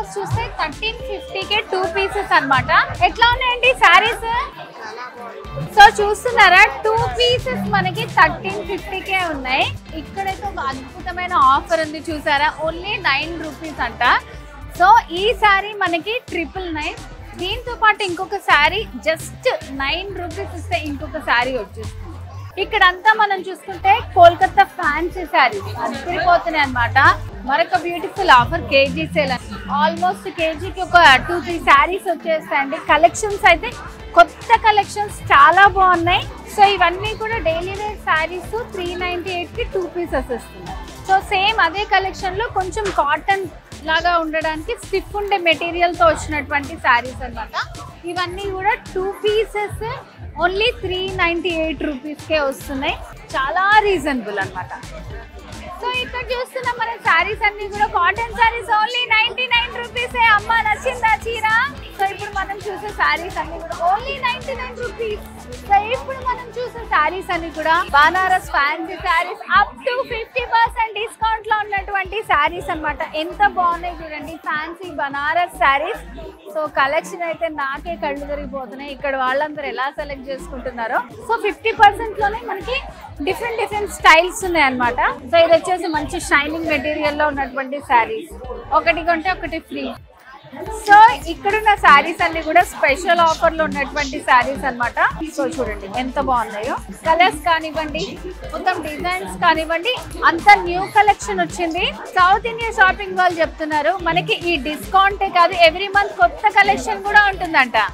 Almost చూస్తే 1350కే 2 pieces అన్నమాట. ఎట్లా ఉన్నాయండి సారీస్? సో చూస్తున్నారా 2 పీసెస్ మనకి 1350కే ఉన్నాయి. ఇక్కడైతే ఒక అద్భుతమైన ఆఫర్ ఉంది చూసారా, ఓన్లీ 9 రూపీస్ అంట. సో ఈ సారీ మనకి 999. దీంతో పాటు ఇంకొక సారీ జస్ట్ 9 రూపీస్ ఇస్తే ఇంకొక సారీ వచ్చేస్తుంది. ఇక్కడంతా మనం చూసుకుంటే కోల్కతా ఫ్యాన్సీ సారీస్ అదిరిపోతున్నాయి అనమాట. మరొక బ్యూటిఫుల్ ఆఫర్ కేజీ సేల్ అని, ఆల్మోస్ట్ కేజీకి ఒక 2-3 సారీస్ వచ్చేస్తాయండి. కలెక్షన్స్ అయితే కొత్త కలెక్షన్స్ చాలా బాగున్నాయి. సో ఇవన్నీ కూడా డైలీ వేర్ సారీస్ 398కి 2 పీసెస్ వస్తున్నాయి. సో సేమ్ అదే కలెక్షన్ లో కొంచెం కాటన్ లాగా ఉండడానికి స్టిఫ్ ఉండే మెటీరియల్ తో వచ్చినటువంటి సారీస్ అన్నమాట. ఇవన్నీ కూడా 2 పీసెస్ ఓన్లీ 398 రూపీస్కే వస్తున్నాయి. చాలా రీజనబుల్ అన్నమాట. సో ఇక్కడ చూస్తున్న మన సారీస్ అన్ని కూడా కాటన్ సారీస్ ఓన్లీ 99 రూపీసే. అమ్మ నచ్చిందా చీర? సో ఇప్పుడు మనం చూసే సారీస్ అన్ని కూడా ఓన్లీ 99 రూపీస్. సో ఇప్పుడు మనం చూసే సారీస్ అన్ని కూడా Banaras fancy saris up to 50% discount లో ఉన్నటువంటి సారీస్ అన్నమాట. ఎంత బాగున్నాయి చూడండి, fancy Banaras saris. So collection అయితే నాకే కళ్ళు తిరిగిపోతున్నాయి. ఇక్కడ వాళ్ళందరూ ఎలా సెలెక్ట్ చేసుకుంటున్నారో. సో 50% లోనే మనకి డిఫరెంట్ స్టైల్స్ ఉన్నాయి అన్నమాట. సో ఇది వచ్చేసి మంచి షైనింగ్ మెటీరియల్ లో ఉన్నటువంటి సారీస్, ఒకటి కొంటే ఒకటి ఫ్రీ. సో ఇక్కడున్న సారీస్ అన్ని కూడా స్పెషల్ ఆఫర్ లో ఉన్నటువంటి సారీస్ అన్నమాట. సో చూడండి ఎంత బాగున్నాయో, కలర్స్ కానివ్వండి, మొత్తం డిజైన్స్ కానివ్వండి, అంతా న్యూ కలెక్షన్ వచ్చింది. సౌత్ ఇండియా షాపింగ్ వాళ్ళు చెప్తున్నారు మనకి ఈ డిస్కౌంటే కాదు, ఎవ్రీ మంత్ కొత్త కలెక్షన్ కూడా ఉంటుందంట.